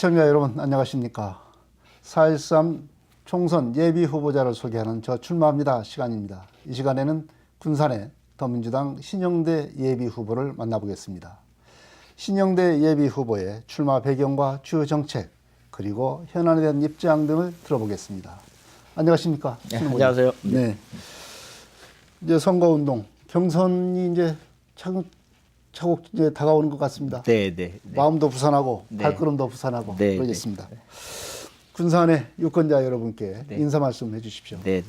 시청자 여러분 안녕하십니까. 4.13 총선 예비 후보자를 소개하는 저 출마합니다 시간입니다. 이 시간에는 군산의 더민주당 신영대 예비 후보를 만나보겠습니다. 신영대 예비 후보의 출마 배경과 주요 정책 그리고 현안에 대한 입장 등을 들어보겠습니다. 안녕하십니까? 네, 안녕하세요. 네. 이제 선거운동 경선이 이제 차곡 이제 다가오는 것 같습니다. 네. 마음도 부산하고 네. 발걸음도 부산하고 네, 그러겠습니다. 군산의 유권자 여러분께 네. 인사 말씀 해주십시오. 네.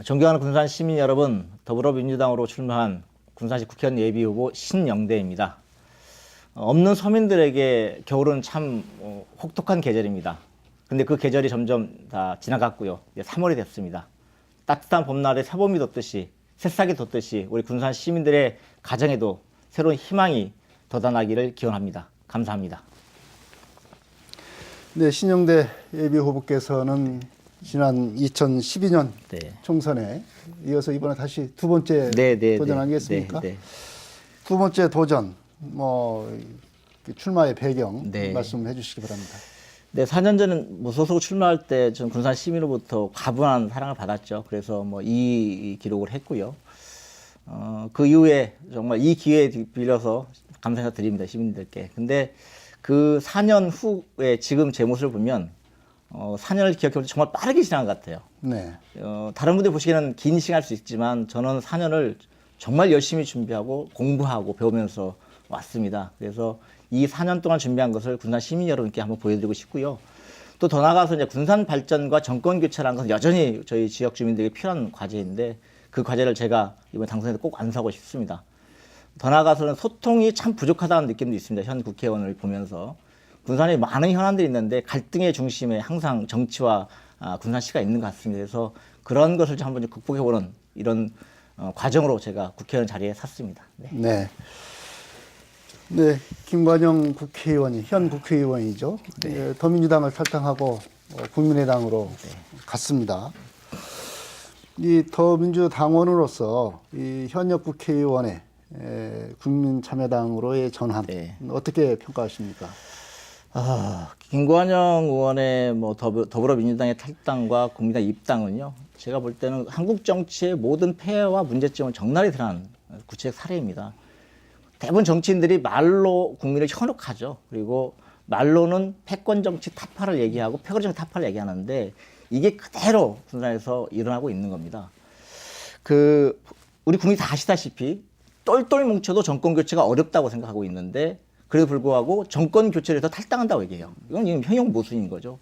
존경하는 군산 시민 여러분, 더불어민주당으로 출마한 군산시 국회의원 예비후보 신영대입니다. 없는 서민들에게 겨울은 참 혹독한 계절입니다. 근데 그 계절이 점점 다 지나갔고요. 이제 3월이 됐습니다. 따뜻한 봄날에 새봄이 돋듯이 새싹이 돋듯이 우리 군산 시민들의 가정에도 새로운 희망이 돋아나기를 기원합니다. 감사합니다. 네, 신영대 예비 후보께서는 지난 2012년 네. 총선에 이어서 이번에 다시 두 번째 도전 아니겠습니까? 네. 두 번째 도전, 출마의 배경 네. 말씀해 주시기 바랍니다. 네, 4년 전 무소속 출마할 때 전 군산 시민으로부터 과분한 사랑을 받았죠. 그래서 이 기록을 했고요. 그 이후에 정말 이 기회에 빌려서 감사 드립니다, 시민들께. 근데 그 4년 후에 지금 제 모습을 보면 4년을 기억해보면 정말 빠르게 지난 것 같아요. 네. 다른 분들 보시기에는 긴 시간일 수 있지만 저는 4년을 정말 열심히 준비하고 공부하고 배우면서 왔습니다. 그래서 이 4년 동안 준비한 것을 군산 시민 여러분께 한번 보여드리고 싶고요. 또 더 나아가서 이제 군산 발전과 정권 교체라는 것은 여전히 저희 지역 주민들에게 필요한 과제인데 그 과제를 제가 이번 당선에서 꼭 완수하고 싶습니다. 더 나아가서는 소통이 참 부족하다는 느낌도 있습니다. 현 국회의원을 보면서. 군산에 많은 현안들이 있는데 갈등의 중심에 항상 정치와 군산시가 있는 것 같습니다. 그래서 그런 것을 좀 한번 극복해보는 이런 과정으로 제가 국회의원 자리에 섰습니다. 네. 네, 김관영 국회의원이 현 국회의원이죠. 네. 더민주당을 탈당하고 국민의당으로 갔습니다. 이 더민주당원으로서 이 현역 국회의원의 국민참여당으로의 전환 어떻게 평가하십니까? 김관영 의원의 더불어민주당의 탈당과 국민당 입당은요, 제가 볼 때는 한국 정치의 모든 폐해와 문제점을 적나라하게 드러난 구체적 사례입니다. 대부분 정치인들이 말로 국민을 현혹하죠. 그리고 말로는 패권 정치 타파를 얘기하고 패거리 정치 타파를 얘기하는데 이게 그대로 군산에서 일어나고 있는 겁니다. 우리 국민이 다 아시다시피 똘똘 뭉쳐도 정권 교체가 어렵다고 생각하고 있는데 그래도 불구하고 정권 교체를 해서 탈당한다고 얘기해요. 이건 지금 현역 모순인 거죠.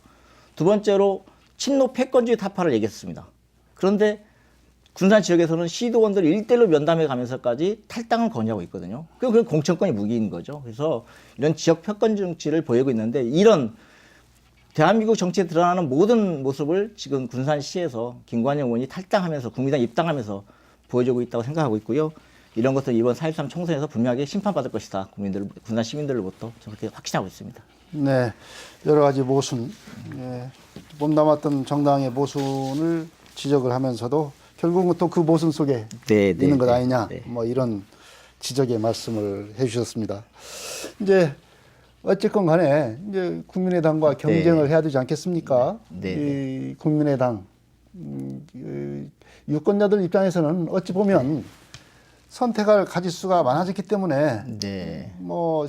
두 번째로 친노 패권주의 타파를 얘기했습니다. 그런데 군산 지역에서는 시도원들을 일대일로 면담해 가면서까지 탈당을 권유하고 있거든요. 그럼 공천권이 무기인 거죠. 그래서 이런 지역 패권 정치를 보이고 있는데 이런 대한민국 정치에 드러나는 모든 모습을 지금 군산시에서 김관영 의원이 탈당하면서 국민당 입당하면서 보여주고 있다고 생각하고 있고요. 이런 것들 이번 4.13 총선에서 분명하게 심판받을 것이다. 군산 시민들로부터 저는 그렇게 확신하고 있습니다. 네, 여러 가지 모순, 몸담았던 정당의 모순을 지적을 하면서도 결국은 또 그 모순 속에 있는 것 아니냐, 이런 지적의 말씀을 해주셨습니다. 이제 어쨌건 간에 이제 국민의당과 경쟁을 해야 되지 않겠습니까? 이 국민의당 유권자들 입장에서는 어찌 보면 선택할 가짓수가 많아졌기 때문에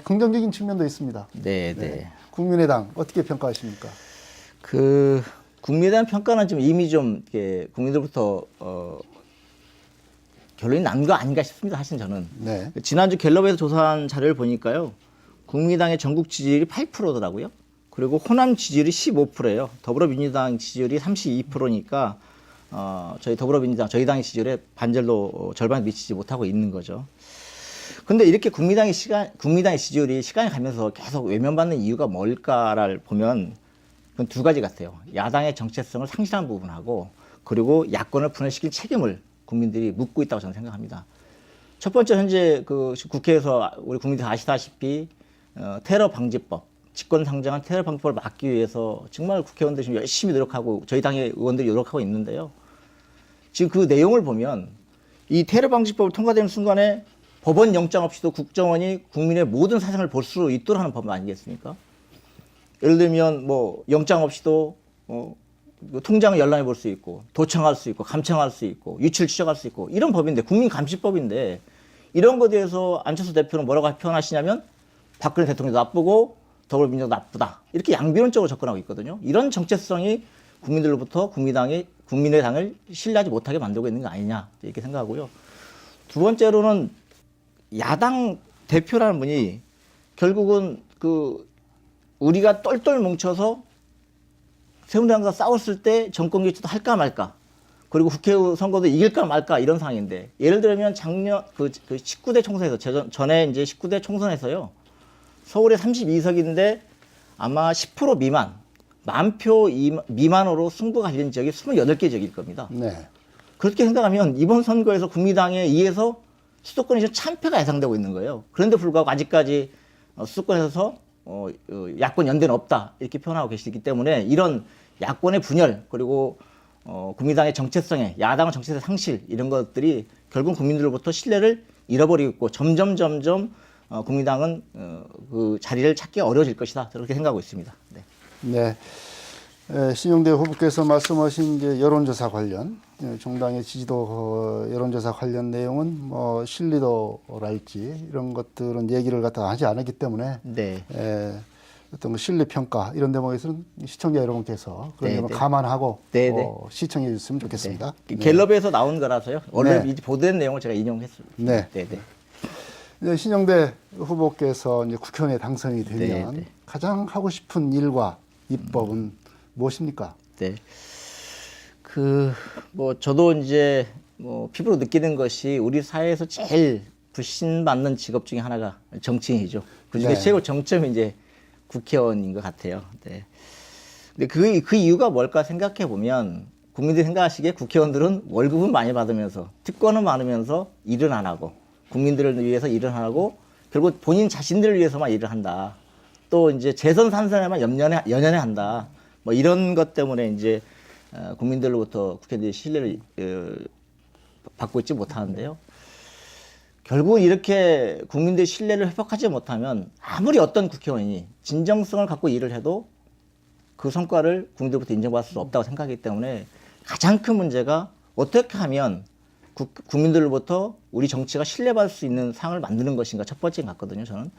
긍정적인 측면도 있습니다. 국민의당 어떻게 평가하십니까? 국민의당 평가는 지금 이미 좀 국민들부터 결론이 난 거 아닌가 싶습니다. 사실 저는. 지난주 갤럽에서 조사한 자료를 보니까요. 국민의당의 전국 지지율이 8%더라고요. 그리고 호남 지지율이 15%예요. 더불어민주당 지지율이 32%니까 저희 더불어민주당, 저희 당의 지지율에 반절로 절반 미치지 못하고 있는 거죠. 근데 이렇게 국민당의 지지율이 시간이 가면서 계속 외면받는 이유가 뭘까를 보면 그건 두 가지 같아요. 야당의 정체성을 상실한 부분하고 그리고 야권을 분열시킨 책임을 국민들이 묻고 있다고 저는 생각합니다. 첫 번째 현재 국회에서 우리 국민들이 아시다시피 테러 방지법, 집권 상정한 테러 방지법을 막기 위해서 정말 국회의원들이 지금 열심히 노력하고 저희 당의 의원들이 노력하고 있는데요. 지금 그 내용을 보면 이 테러 방지법을 통과되는 순간에 법원 영장 없이도 국정원이 국민의 모든 사생을 볼 수 있도록 하는 법 아니겠습니까? 예를 들면 뭐 영장 없이도 통장을 열람해 볼 수 있고 도청할 수 있고 감청할 수 있고 유출 추적할 수 있고 이런 법인데 국민감시법인데 이런 것에 대해서 안철수 대표는 뭐라고 표현하시냐면 박근혜 대통령도 나쁘고 더불어민주당도 나쁘다 이렇게 양비론적으로 접근하고 있거든요. 이런 정체성이 국민들로부터 국민의당을 신뢰하지 못하게 만들고 있는 거 아니냐 이렇게 생각하고요. 두 번째로는 야당 대표라는 분이 결국은 우리가 똘똘 뭉쳐서 새누리당과 싸웠을 때 정권 교체도 할까 말까 그리고 국회의원 선거도 이길까 말까 이런 상황인데 예를 들면 작년 그 19대 총선에서 전에 이제 19대 총선에서요 서울에 32석인데 아마 10% 미만 만표 미만으로 승부가 갈리는 지역이 28개 지역일 겁니다. 네. 그렇게 생각하면 이번 선거에서 국민당에 의해서 수도권에서 참패가 예상되고 있는 거예요. 그런데 불구하고 아직까지 수도권에서 야권 연대는 없다 이렇게 표현하고 계시기 때문에 이런 야권의 분열 그리고 국민당의 정체성에 야당의 정체성 상실 이런 것들이 결국 국민들로부터 신뢰를 잃어버리고 있고 점점 국민당은 그 자리를 찾기 어려워질 것이다 그렇게 생각하고 있습니다. 네. 네. 신용대 후보께서 말씀하신 이제 여론조사 관련 정당의 지지도 여론조사 관련 내용은 뭐 신뢰도랄지 이런 것들은 얘기를 갖다 하지 않았기 때문에 네. 어떤 신뢰 평가 이런 대목에서는 시청자 여러분께서 그런 점을 네. 감안하고 네, 네. 시청해 주셨으면 좋겠습니다. 네. 갤럽에서 나온 거라서요. 원래 네. 보도된 내용을 제가 인용했습니다. 네. 네, 네. 이제 신영대 후보께서 이제 국회의원에 당선이 되면 네, 네. 가장 하고 싶은 일과 입법은 무엇입니까? 네. 저도 이제 피부로 느끼는 것이 우리 사회에서 제일 불신받는 직업 중에 하나가 정치인이죠. 그 중에 네. 최고 정점이 이제 국회의원인 것 같아요. 네. 근데 그 이유가 뭘까 생각해 보면 국민들이 생각하시기에 국회의원들은 월급은 많이 받으면서 특권은 많으면서 일은 안 하고 국민들을 위해서 일을 안 하고 결국 본인 자신들을 위해서만 일을 한다. 또 이제 재선 산선에만 연연해 한다. 뭐 이런 것 때문에 이제 국민들로부터 국회의원들이 신뢰를 받고 있지 못하는데요. 결국 이렇게 국민들의 신뢰를 회복하지 못하면 아무리 어떤 국회의원이 진정성을 갖고 일을 해도 그 성과를 국민들로부터 인정받을 수 없다고 생각하기 때문에 가장 큰 문제가 어떻게 하면 국민들로부터 우리 정치가 신뢰받을 수 있는 상을 만드는 것인가 첫 번째 같거든요, 저는.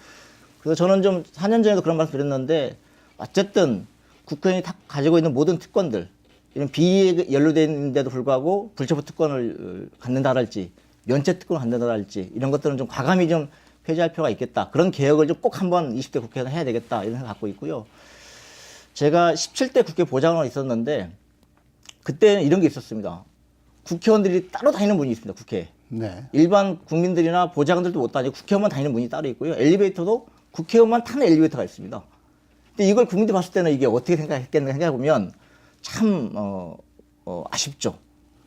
그래서 저는 좀 4년 전에도 그런 말씀 드렸는데 어쨌든 국회의원이 가지고 있는 모든 특권들 이런 비위에 연루되어 있는데도 불구하고 불체포 특권을 갖는다랄지 면책 특권을 갖는다랄지 이런 것들은 좀 과감히 좀 폐지할 필요가 있겠다. 그런 개혁을 좀 꼭 한번 20대 국회에서 해야 되겠다 이런 생각 갖고 있고요. 제가 17대 국회 보좌관으로 있었는데 그때는 이런 게 있었습니다. 국회의원들이 따로 다니는 분이 있습니다. 국회에. 네. 일반 국민들이나 보좌관들도 못 다니고 국회의원만 다니는 분이 따로 있고요. 엘리베이터도 국회의원만 타는 엘리베이터가 있습니다. 근데 이걸 국민들이 봤을 때는 이게 어떻게 생각했겠는가 생각해보면 참 아쉽죠.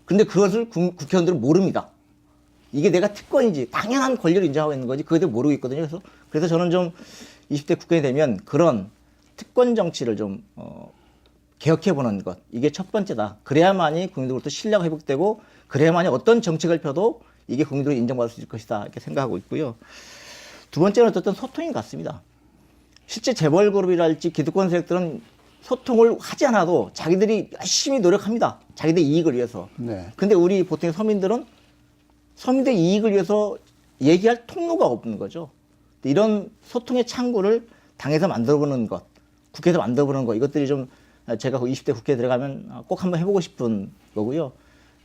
근데 그것을 국회의원들은 모릅니다. 이게 내가 특권이지 당연한 권리를 인정하고 있는 거지 그것도 모르고 있거든요. 그래서 저는 좀 20대 국회에 되면 그런 특권 정치를 좀 개혁해보는 것 이게 첫 번째다. 그래야만이 국민들로부터 신뢰가 회복되고 그래야만이 어떤 정책을 펴도 이게 국민들이 인정받을 수 있을 것이다 이렇게 생각하고 있고요. 두 번째는 어쨌든 소통인 것 같습니다. 실제 재벌그룹이랄지 기득권 세력들은 소통을 하지 않아도 자기들이 열심히 노력합니다. 자기들 이익을 위해서. 네. 근데 우리 보통 서민들은 서민들의 이익을 위해서 얘기할 통로가 없는 거죠. 이런 소통의 창구를 당에서 만들어보는 것, 국회에서 만들어보는 것, 이것들이 좀 제가 20대 국회에 들어가면 꼭 한번 해보고 싶은 거고요.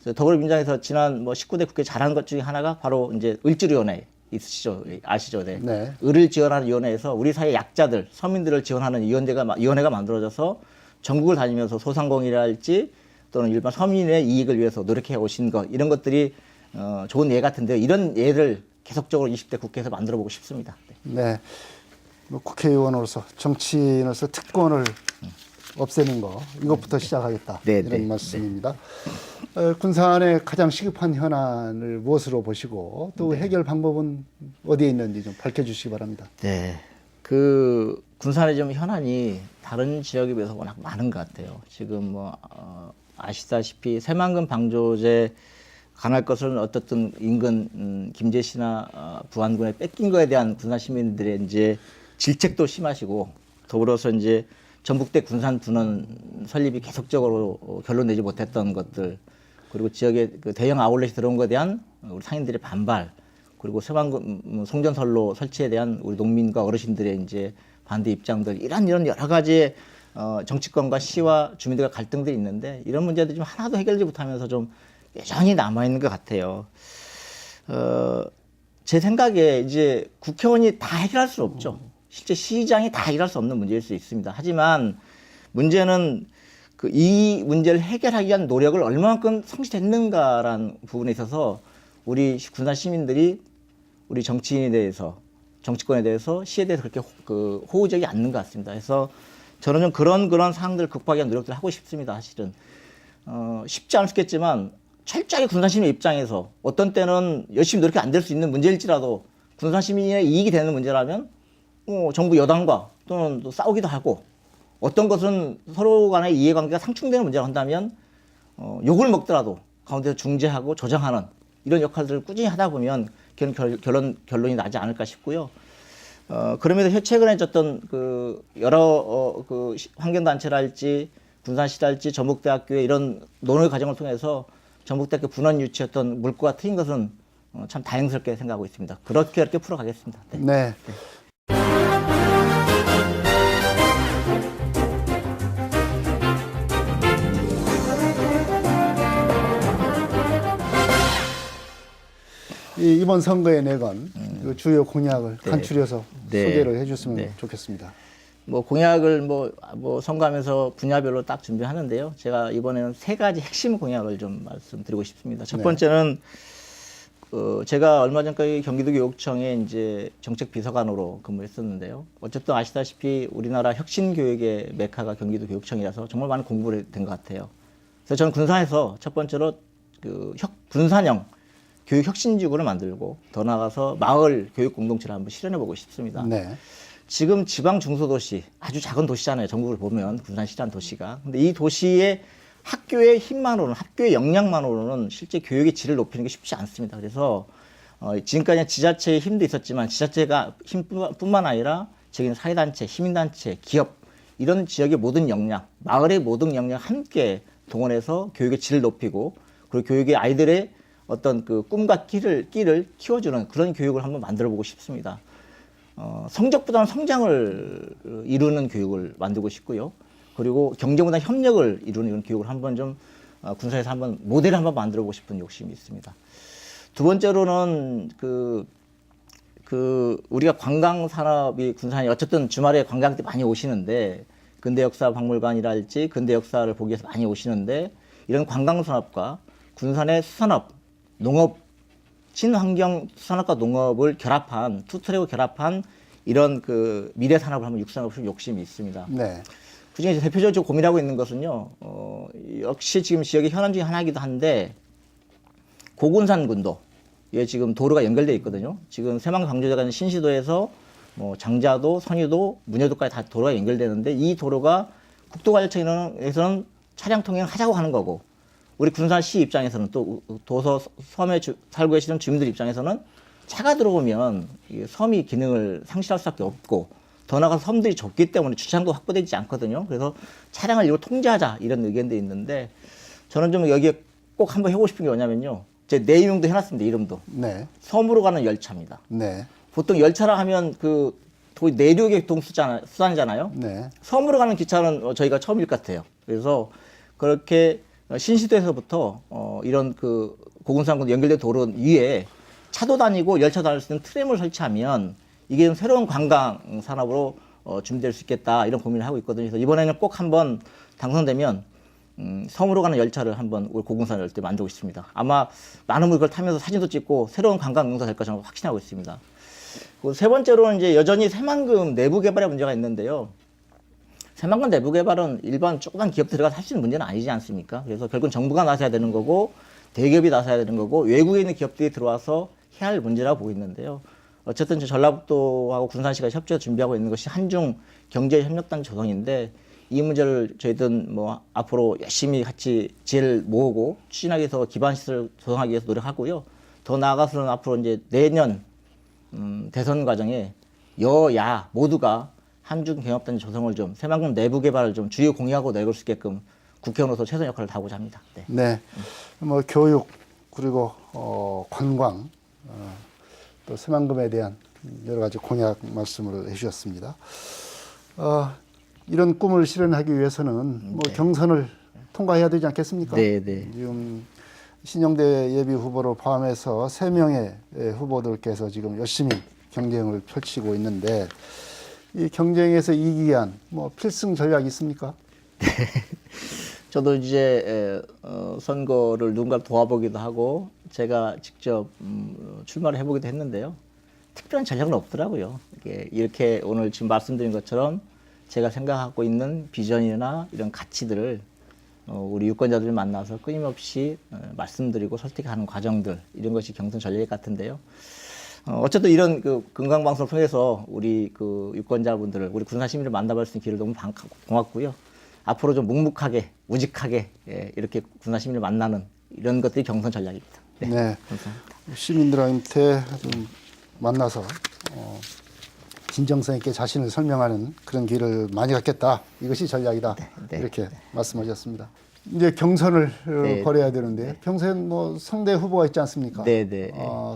더불어민주당에서 지난 19대 국회 잘한 것 중에 하나가 바로 이제 을지로위원회 있으시죠? 아시죠? 네. 네. 을을 지원하는 위원회에서 우리 사회 약자들, 서민들을 지원하는 위원회가 만들어져서 전국을 다니면서 소상공인이랄지 또는 일반 서민의 이익을 위해서 노력해 오신 것, 이런 것들이 좋은 예 같은데요. 이런 예를 계속적으로 20대 국회에서 만들어 보고 싶습니다. 네. 네. 뭐 국회의원으로서 정치인으로서 특권을 없애는 거 이것부터 시작하겠다 네, 이런 네, 말씀입니다. 군산의 가장 시급한 현안을 무엇으로 보시고 또 해결 방법은 어디에 있는지 좀 밝혀주시기 바랍니다. 네, 군산의 좀 현안이 다른 지역에 비해서 워낙 많은 것 같아요. 지금 아시다시피 새만금 방조제 관할 것은 어떻든 인근 김제시나 부안군에 뺏긴 거에 대한 군산 시민들의 이제 질책도 심하시고 더불어서 이제 전북대 군산 분원 설립이 계속적으로 결론 내지 못했던 것들, 그리고 지역에 그 대형 아울렛이 들어온 것에 대한 우리 상인들의 반발, 그리고 새만금 송전선로 설치에 대한 우리 농민과 어르신들의 이제 반대 입장들, 이런 여러 가지 정치권과 시와 주민들과 갈등들이 있는데, 이런 문제들이 좀 하나도 해결되지 못하면서 좀 여전히 남아 있는 것 같아요. 제 생각에 이제 국회의원이 다 해결할 수 없죠. 실제 시장이 다 해결할 수 없는 문제일 수 있습니다. 하지만 문제는 이 문제를 해결하기 위한 노력을 얼마만큼 성취됐는가라는 부분에 있어서 우리 군산 시민들이 우리 정치인에 대해서, 정치권에 대해서, 시에 대해서 그렇게 호의적이 않는 것 같습니다. 그래서 저는 좀 그런 상황들을 극복하기 위한 노력들을 하고 싶습니다. 사실은 쉽지 않을 수 있겠지만 철저하게 군산 시민 입장에서 어떤 때는 열심히 노력이 안 될 수 있는 문제일지라도 군산 시민의 이익이 되는 문제라면 정부 여당과 또는 또 싸우기도 하고, 어떤 것은 서로 간의 이해관계가 상충되는 문제라고 한다면 욕을 먹더라도 가운데서 중재하고 조정하는 이런 역할들을 꾸준히 하다 보면 결론이 나지 않을까 싶고요. 그러면서 최근에 있었던 여러 환경단체랄지 군산시랄지 전북대학교의 이런 논의 과정을 통해서 전북대학교 분원 유치였던 물꼬가 트인 것은 참 다행스럽게 생각하고 있습니다. 그렇게 풀어가겠습니다. 네. 네. 이번 선거에 내건 그 주요 공약을 간추려서 소개를 해줬으면 좋겠습니다. 공약을 선거하면서 분야별로 딱 준비하는데요. 제가 이번에는 3가지 핵심 공약을 좀 말씀드리고 싶습니다. 첫 번째는 제가 얼마 전까지 경기도교육청에 이제 정책비서관으로 근무했었는데요. 어쨌든 아시다시피 우리나라 혁신교육의 메카가 경기도교육청이라서 정말 많은 공부를 된 것 같아요. 그래서 저는 군산에서 첫 번째로 군산형 교육 혁신지구를 만들고, 더 나아가서 마을 교육 공동체를 한번 실현해 보고 싶습니다. 네. 지금 지방 중소도시, 아주 작은 도시잖아요. 전국을 보면 군산시라는 도시가. 근데 이 도시의 학교의 힘만으로는, 학교의 역량만으로는 실제 교육의 질을 높이는 게 쉽지 않습니다. 그래서 지금까지 지자체의 힘도 있었지만 지자체가 힘뿐만 아니라 지역의 사회단체, 시민단체, 기업, 이런 지역의 모든 역량, 마을의 모든 역량 함께 동원해서 교육의 질을 높이고, 그리고 교육의 아이들의 어떤 꿈과 끼를 키워주는 그런 교육을 한번 만들어 보고 싶습니다. 성적보다는 성장을 이루는 교육을 만들고 싶고요. 그리고 경쟁보다 협력을 이루는 이런 교육을 한번 좀 군산에서 한번 모델을 한번 만들어 보고 싶은 욕심이 있습니다. 두 번째로는 우리가 관광 산업이 군산에 어쨌든 주말에 관광객들이 많이 오시는데, 근대역사 박물관이랄지 근대 역사를 보기 위해서 많이 오시는데, 이런 관광 산업과 군산의 수산업, 농업, 친환경 수산업과 농업을 결합한, 투트랙을 결합한 이런 미래 산업을 한번 육성하고 싶은 욕심이 있습니다. 네. 그중에 대표적으로 고민하고 있는 것은요, 역시 지금 지역의 현안 중에 하나이기도 한데, 고군산군도에 지금 도로가 연결되어 있거든요. 지금 새만금 광주대가 있는 신시도에서 장자도, 선유도, 문여도까지 다 도로가 연결되는데, 이 도로가 국도관리청에서는 차량 통행을 하자고 하는 거고, 우리 군산시 입장에서는 또 도서 섬에 살고 계시는 주민들 입장에서는 차가 들어오면 섬이 기능을 상실할 수밖에 없고, 더 나아가서 섬들이 좁기 때문에 주차장도 확보되지 않거든요. 그래서 차량을 이로 통제하자, 이런 의견도 있는데, 저는 좀 여기에 꼭 한번 해보고 싶은 게 뭐냐면요, 제 네이밍도 해놨습니다. 이름도. 네. 섬으로 가는 열차입니다. 네. 보통 열차라 하면 내륙의 교통수단이잖아요. 네. 섬으로 가는 기차는 저희가 처음일 것 같아요. 그래서 그렇게 신시도에서부터 이런 고군산군 연결된 도로 위에 차도 다니고 열차 다닐 수 있는 트램을 설치하면 이게 좀 새로운 관광 산업으로 준비될 수 있겠다, 이런 고민을 하고 있거든요. 그래서 이번에는 꼭 한번 당선되면 섬으로 가는 열차를 한번 우리 고군산 열대 만들고 있습니다. 아마 많은 분들 그걸 타면서 사진도 찍고 새로운 관광 명소가 될 것을 확신하고 있습니다. 그리고 세 번째로는 이제 여전히 새만금 내부 개발의 문제가 있는데요. 새만금 내부 개발은 일반 조그만 기업들이 들어가서 할 수 있는 문제는 아니지 않습니까? 그래서 결국은 정부가 나서야 되는 거고, 대기업이 나서야 되는 거고, 외국에 있는 기업들이 들어와서 해야 할 문제라고 보고 있는데요. 어쨌든 전라북도하고 군산시가 협조해서 준비하고 있는 것이 한중 경제협력단 조성인데, 이 문제를 저희들은 앞으로 열심히 같이 지혜를 모으고 추진하기 위해서 기반시설을 조성하기 위해서 노력하고요. 더 나아가서는 앞으로 이제 내년 대선 과정에 여야 모두가 한중경협단 조성을 좀 새만금 내부 개발을 좀 주요 공약으로 내걸 수 있게끔 국회의원으로서 최선 역할을 다하고자 합니다. 네. 네. 뭐 교육 그리고 관광 또 새만금에 대한 여러 가지 공약 말씀을 해주셨습니다. 이런 꿈을 실현하기 위해서는 뭐 경선을 통과해야 되지 않겠습니까? 네, 네. 지금 신영대 예비 후보를 포함해서 3명의 후보들께서 지금 열심히 경쟁을 펼치고 있는데 이 경쟁에서 이기기 위한 뭐 필승 전략이 있습니까? 저도 이제 선거를 누군가 도와보기도 하고 제가 직접 출마를 해보기도 했는데요. 특별한 전략은 없더라고요. 이렇게 오늘 지금 말씀드린 것처럼 제가 생각하고 있는 비전이나 이런 가치들을 우리 유권자들을 만나서 끊임없이 말씀드리고 설득하는 과정들, 이런 것이 경선 전략 같은데요. 어쨌든 이런 그 금강방송을 통해서 우리 그 유권자분들을, 우리 군산 시민을 만나볼 수 있는 기회를 너무 고맙고요. 앞으로 좀 묵묵하게, 우직하게 이렇게 군산 시민을 만나는 이런 것들이 경선 전략입니다. 네, 네. 감사합니다. 시민들한테 좀 만나서 진정성 있게 자신을 설명하는 그런 기회를 많이 갖겠다. 이것이 전략이다. 네, 이렇게 말씀하셨습니다. 이제 경선을 벌여야 되는데 평소엔 뭐 상대 후보가 있지 않습니까? 네.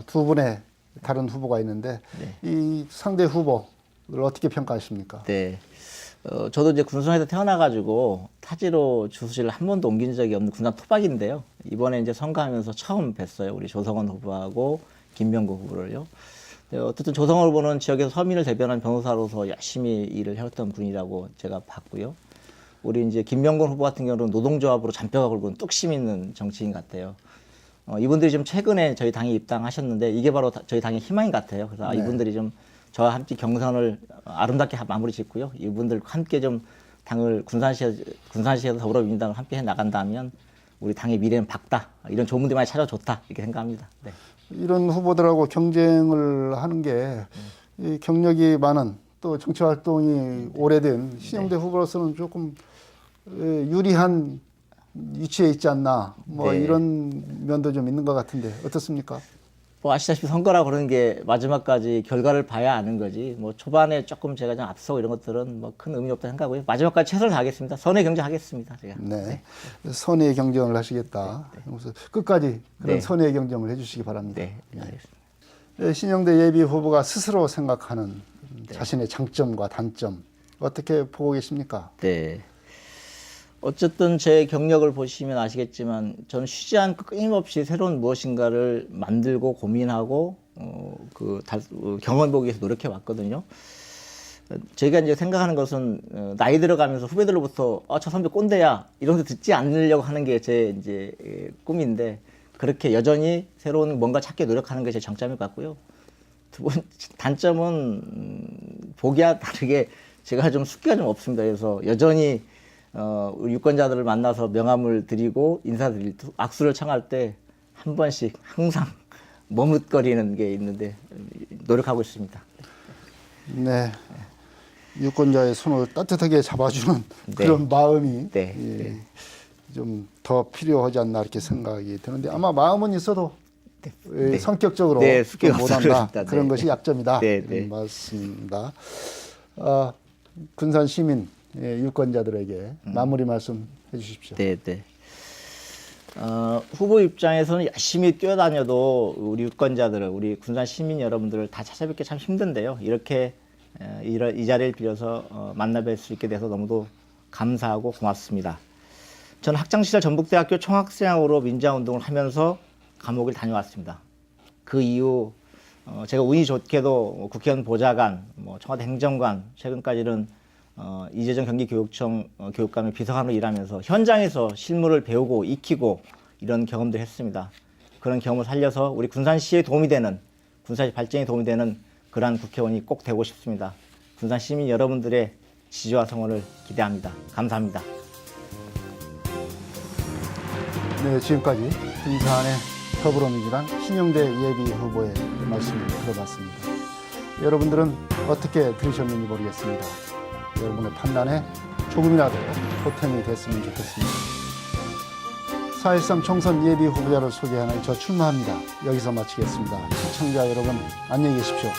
두 분의 다른 후보가 있는데 이 상대 후보를 어떻게 평가하십니까? 네. 저도 이제 군산에서 태어나가지고 타지로 주소지를 한 번도 옮긴 적이 없는 군산 토박인데요. 이번에 이제 선거하면서 처음 뵀어요. 우리 조성원 후보하고 김병구 후보를요. 어쨌든 조성원 후보는 지역에서 서민을 대변한 변호사로서 열심히 일을 해왔던 분이라고 제가 봤고요. 우리 이제 김병구 후보 같은 경우는 노동조합으로 잔뼈가 굵은 뚝심 있는 정치인 같아요. 이분들이 좀 최근에 저희 당에 입당하셨는데 이게 바로 저희 당의 희망인 것 같아요. 그래서 이분들이 좀 저와 함께 경선을 아름답게 마무리 짓고요. 이분들과 함께 좀 당을 군산시에서 더불어민주당을 함께 해 나간다면 우리 당의 미래는 밝다. 이런 좋은 분들이 많이 찾아줬다. 이렇게 생각합니다. 네. 이런 후보들하고 경쟁을 하는 게 이 경력이 많은 또 정치 활동이 오래된 신영대 후보로서는 조금 유리한 위치에 있지 않나 뭐 이런 면도 좀 있는 것 같은데 어떻습니까? 뭐 아시다시피 선거라 그러는 게 마지막까지 결과를 봐야 아는 거지. 뭐 초반에 조금 제가 좀 앞서고 이런 것들은 뭐 큰 의미 없다 생각하고요. 마지막까지 최선을 다하겠습니다. 선의 경쟁하겠습니다. 제가. 네. 선의 경쟁을 하시겠다. 그래서 끝까지 그런 선의 경쟁을 해주시기 바랍니다. 네. 알겠습니다. 신영대 예비 후보가 스스로 생각하는 자신의 장점과 단점 어떻게 보고 계십니까? 네. 어쨌든 제 경력을 보시면 아시겠지만 저는 쉬지 않고 끊임없이 새로운 무엇인가를 만들고 고민하고 경험해보기 위해서 노력해 왔거든요. 제가 이제 생각하는 것은 나이 들어가면서 후배들로부터 저 선배 꼰대야 이런 거 듣지 않으려고 하는 게 제 이제 꿈인데 그렇게 여전히 새로운 뭔가 찾기 노력하는 게 제 장점일 것 같고요. 두 번째 단점은 보기와 다르게 제가 좀 숫기가 좀 없습니다. 그래서 여전히 우리 유권자들을 만나서 명함을 드리고 인사드릴 때 악수를 청할 때 한 번씩 항상 머뭇거리는 게 있는데 노력하고 있습니다. 네. 유권자의 손을 따뜻하게 잡아주는 그런 마음이 좀 더 필요하지 않나 이렇게 생각이 드는데 아마 마음은 있어도 성격적으로 못한다 그런 것이 약점이다 이런 말씀입니다. 군산 시민 유권자들에게 마무리 말씀 해주십시오. 네. 후보 입장에서는 열심히 뛰어다녀도 우리 유권자들을, 우리 군산 시민 여러분들을 다 찾아뵙기 참 힘든데요. 이렇게 이 자리를 빌어서 만나뵐 수 있게 돼서 너무도 감사하고 고맙습니다. 저는 학창시절 전북대학교 총학생으로 민주화운동을 하면서 감옥을 다녀왔습니다. 그 이후 제가 운이 좋게도 국회의원 보좌관, 청와대 행정관, 최근까지는 이재정 경기교육청 교육감의 비서관으로 일하면서 현장에서 실무를 배우고 익히고 이런 경험도 했습니다. 그런 경험을 살려서 우리 군산시에 도움이 되는, 군산시 발전에 도움이 되는 그러한 국회의원이 꼭 되고 싶습니다. 군산 시민 여러분들의 지지와 성원을 기대합니다. 감사합니다. 네, 지금까지 군산의 더불어민주당 신영대 예비 후보의 말씀을 들어봤습니다. 여러분들은 어떻게 들으셨는지 모르겠습니다. 여러분의 판단에 조금이라도 보탬이 됐으면 좋겠습니다. 사실상 총선 예비 후보자를 소개하는 저 출마합니다. 여기서 마치겠습니다. 시청자 여러분 안녕히 계십시오.